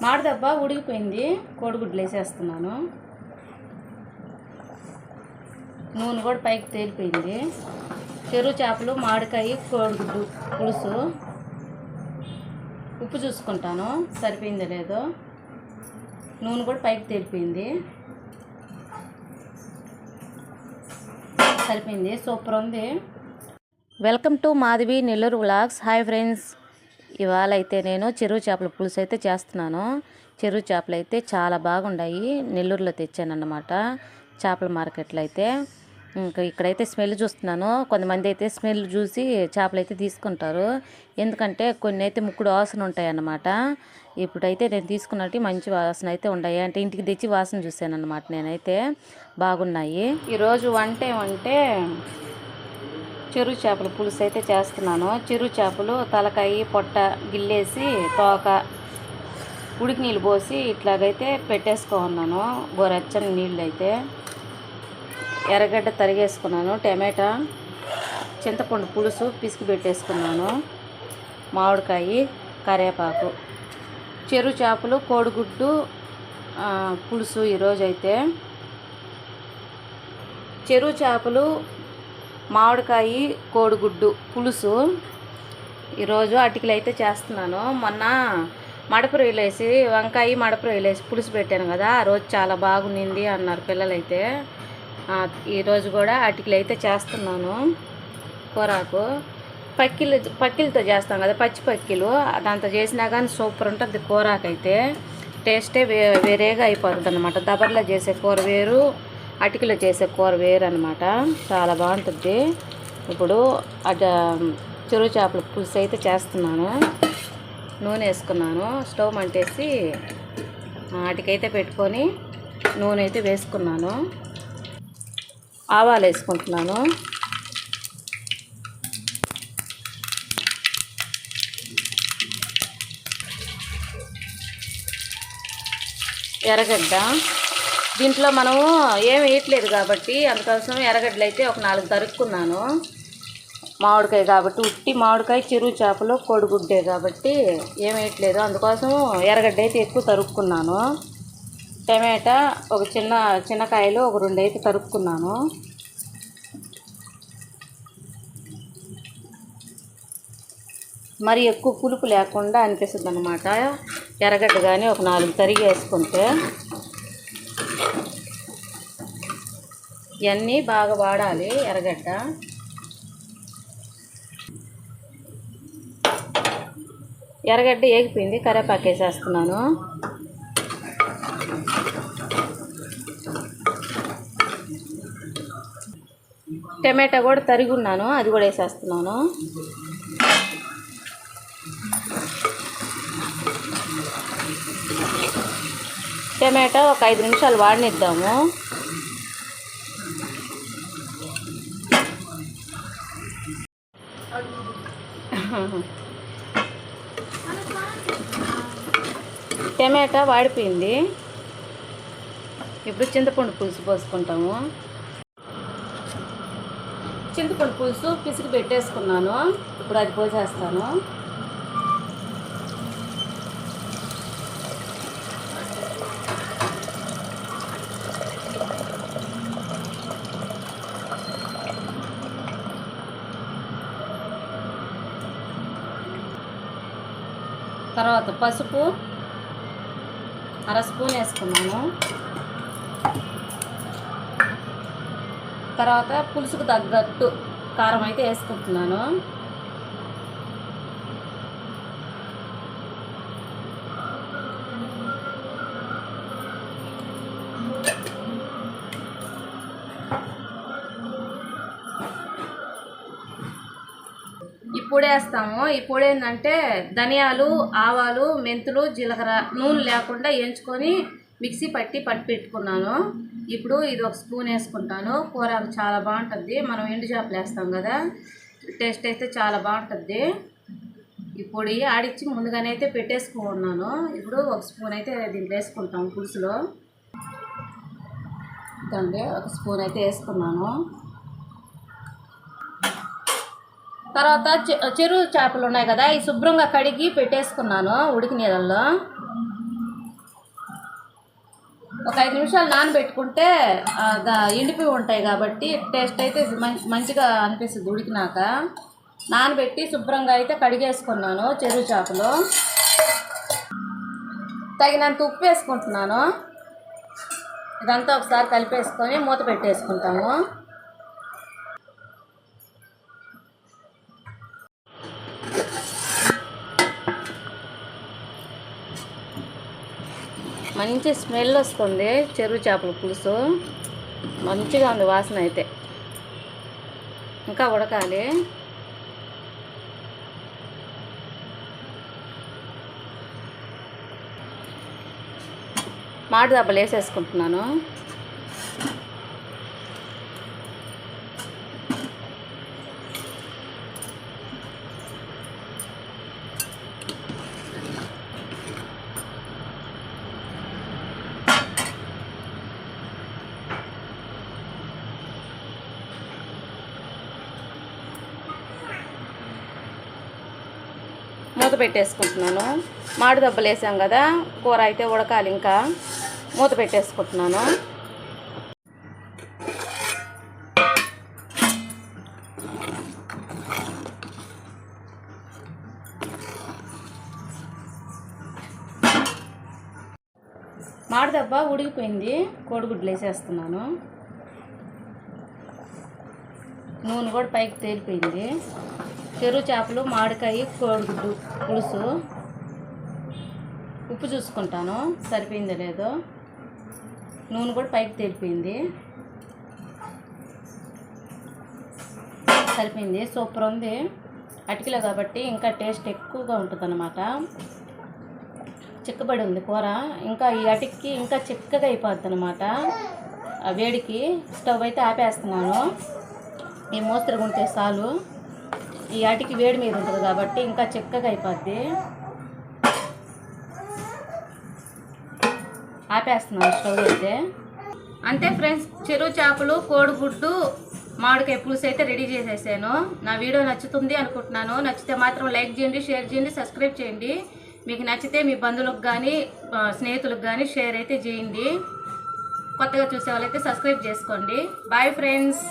మాడదబ్బ ఉడికిపోయింది. కోడిగుడ్లు వేసేస్తున్నాను. నూనె కూడా పైకి తేలిపోయింది. చెరువు చేపలు, మామిడికాయ, కోడిగుడ్డు పులుసు. ఉప్పు చూసుకుంటాను సరిపోయిందో లేదో. నూనె కూడా పైకి తేలిపోయింది. సరిపోయింది. సూపర్ ఉంది. Welcome to Madhavi Nellore vlogs. Hi friends, ఇవాళ అయితే నేను చెరువు చేపల పులుసు అయితే చేస్తున్నాను. చెరువు చేపలు అయితే చాలా బాగున్నాయి. నెల్లూరులో తెచ్చానన్నమాట చేపల మార్కెట్లో అయితే. ఇంకా ఇక్కడైతే స్మెల్ చూస్తున్నాను. కొంతమంది అయితే స్మెల్ చూసి చేపలు అయితే తీసుకుంటారు. ఎందుకంటే కొన్ని అయితే ముక్కుడు వాసన ఉంటాయి అన్నమాట. ఇప్పుడైతే నేను తీసుకున్నట్టు మంచి వాసన అయితే ఉన్నాయి. అంటే ఇంటికి తెచ్చి వాసన చూశాను అన్నమాట. నేనైతే బాగున్నాయి. ఈరోజు వంట ఏమంటే చెరువు చేపల పులుసు అయితే చేస్తున్నాను. చెరువు చేపలు తలకాయ, పొట్ట గిల్లేసి తోక ఉడికి నీళ్ళు పోసి ఇట్లాగైతే పెట్టేసుకున్నాను. గోరెచ్చని నీళ్ళు అయితే. ఎర్రగడ్డ తరిగేసుకున్నాను. టమాటా, చింతపండు పులుసు పిసికి పెట్టేసుకున్నాను. మామిడికాయ, కరివేపాకు. చెరువు చేపలు, కోడిగుడ్డు పులుసు ఈరోజైతే. చెరువు చేపలు, మామిడికాయ, కోడిగుడ్డు పులుసు ఈరోజు అటికలు అయితే చేస్తున్నాను. మొన్న మడపరొయ్యలు వేసి వంకాయ మడపరొయ్యలు వేసి పులుసు పెట్టాను కదా, ఆ రోజు చాలా బాగుంది అన్నారు పిల్లలైతే. ఈరోజు కూడా అటికలు అయితే చేస్తున్నాను. కూరకు పక్కిలతో చేస్తాం కదా, పచ్చి పక్కిలు, దాంతో చేసినా కానీ సూపర్ ఉంటుంది. కూరకైతే టేస్టే వేరేగా అయిపోతుంది అన్నమాట. దబర్లో చేసే కూర వేరు, అటికలో చేసే కూర వేరు అనమాట. చాలా బాగుంటుంది. ఇప్పుడు చెరువు చేపల పులుసు అయితే చేస్తున్నాను. నూనె వేసుకున్నాను. స్టవ్ అంటేసి అటికైతే పెట్టుకొని నూనె అయితే వేసుకున్నాను. ఆవాలు వేసుకుంటున్నాను. ఎర్రగడ్డ. దీంట్లో మనము ఏం వేయట్లేదు కాబట్టి అందుకోసం ఎర్రగడ్డలు అయితే ఒక 4 తరుక్కున్నాను. మామిడికాయ కాబట్టి, ఉట్టి మామిడికాయ, చెరువు చేపలు, కోడిగుడ్డే కాబట్టి ఏం వేయట్లేదు. అందుకోసం ఎర్రగడ్డ అయితే ఎక్కువ తరుక్కున్నాను. టమాటా ఒక చిన్నకాయలు ఒక 2 అయితే తరుక్కున్నాను. మరి ఎక్కువ పులుపు లేకుండా అనిపిస్తుంది అన్నమాట. ఎర్రగడ్డ కానీ ఒక 4 తరిగి వేసుకుంటే. ఇవన్నీ బాగా వాడాలి. ఎర్రగడ్డ, ఎర్రగడ్డ ఏగిపోయింది. కరివేపాకు వేసేస్తున్నాను. టమాటా కూడా తరిగి ఉన్నాను, అది కూడా వేసేస్తున్నాను. టమాటా ఒక 5 నిమిషాలు వాడనిద్దాము. టమాటా వాడిపోయింది. ఇప్పుడు చింతపండు పులుసు పోసుకుంటాము. చింతపండు పులుసు పిసికి పెట్టేసుకున్నాను. ఇప్పుడు అది పోసేస్తాను. తర్వాత పసుపు 1/2 స్పూన్ వేసుకున్నాను. తర్వాత పులుసుకు తగ్గట్టు కారం అయితే వేసుకుంటున్నాను. ఇప్పుడు వేస్తాము. ఈ పొడి ఏంటంటే ధనియాలు, ఆవాలు, మెంతులు, జీలకర్ర నూనె లేకుండా వేయించుకొని మిక్సీ పట్టి పెట్టుకున్నాను. ఇప్పుడు ఇది 1 స్పూన్ వేసుకుంటాను. కూరకు చాలా బాగుంటుంది. మనం ఎండు చేపలు వేస్తాం కదా, టేస్ట్ అయితే చాలా బాగుంటుంది. ఈ పొడి ఆడిచ్చి ముందుగానే అయితే పెట్టేసుకున్నాను. ఇప్పుడు 1 స్పూన్ అయితే దీంట్లో వేసుకుంటాం పులుసులో. ఇదండి 1 స్పూన్ అయితే వేసుకున్నాను. తర్వాత చెరువు చేపలు ఉన్నాయి కదా, ఈ శుభ్రంగా కడిగి పెట్టేసుకున్నాను ఉడికి నీళ్ళల్లో. ఒక 5 నిమిషాలు నానబెట్టుకుంటే ఎండిపోయి ఉంటాయి కాబట్టి టేస్ట్ అయితే మంచిగా అనిపిస్తుంది ఉడికినాక. నానబెట్టి శుభ్రంగా అయితే కడిగేసుకున్నాను చెరువు చేపలు. తగినంత ఉప్పు వేసుకుంటున్నాను. ఇదంతా ఒకసారి కలిపేసుకొని మూత పెట్టేసుకుంటాము. మంచి స్మెల్ వస్తుంది చెరువు చేపల పులుసు. మంచిగా ఉంది వాసన అయితే. ఇంకా ఉడకాలి. మాడి దెబ్బలు వేసేసుకుంటున్నాను. మూత పెట్టేసుకుంటున్నాను. మాడి దెబ్బలు వేసాం కదా, కూర అయితే ఉడకాలి. ఇంకా మూత పెట్టేసుకుంటున్నాను. మాడి దెబ్బ ఉడికిపోయింది. కోడిగుడ్లు వేసేస్తున్నాను. నూనె కూడా పైకి తేలిపోయింది. చెరువు చేపలు, మామిడికాయ, కోడిగుడ్డు పులుసు. ఉప్పు చూసుకుంటాను సరిపోయిందో లేదో. నూనె కూడా పైకి తేలిపోయింది. సరిపోయింది. సూపర్ ఉంది. అటికిలో కాబట్టి ఇంకా టేస్ట్ ఎక్కువగా ఉంటుంది అన్నమాట. చిక్కబడి ఉంది కూర. ఇంకా ఈ అటికి ఇంకా చిక్కగా అయిపోద్ది అనమాట. ఆ వేడికి స్టవ్ అయితే ఆపేస్తున్నాను. ఈ మోస్తరుగా ఉంటే చాలు. ఈ అటికి వేడి మీద ఉంటుంది కాబట్టి ఇంకా చిక్కగా అయిపోద్ది. ఆపేస్తున్నాను స్టవ్ అయితే. అంతే ఫ్రెండ్స్, చెరువు చేపలు, కోడిగుడ్డు, మామిడికాయ పులుసు అయితే రెడీ చేసేసాను. నా వీడియో నచ్చుతుంది అనుకుంటున్నాను. నచ్చితే మాత్రం లైక్ చేయండి, షేర్ చేయండి, సబ్స్క్రైబ్ చేయండి. మీకు నచ్చితే మీ బంధువులకు కానీ స్నేహితులకు కానీ షేర్ అయితే చేయండి. కొత్తగా చూసే వాళ్ళైతే సబ్స్క్రైబ్ చేసుకోండి. Bye friends.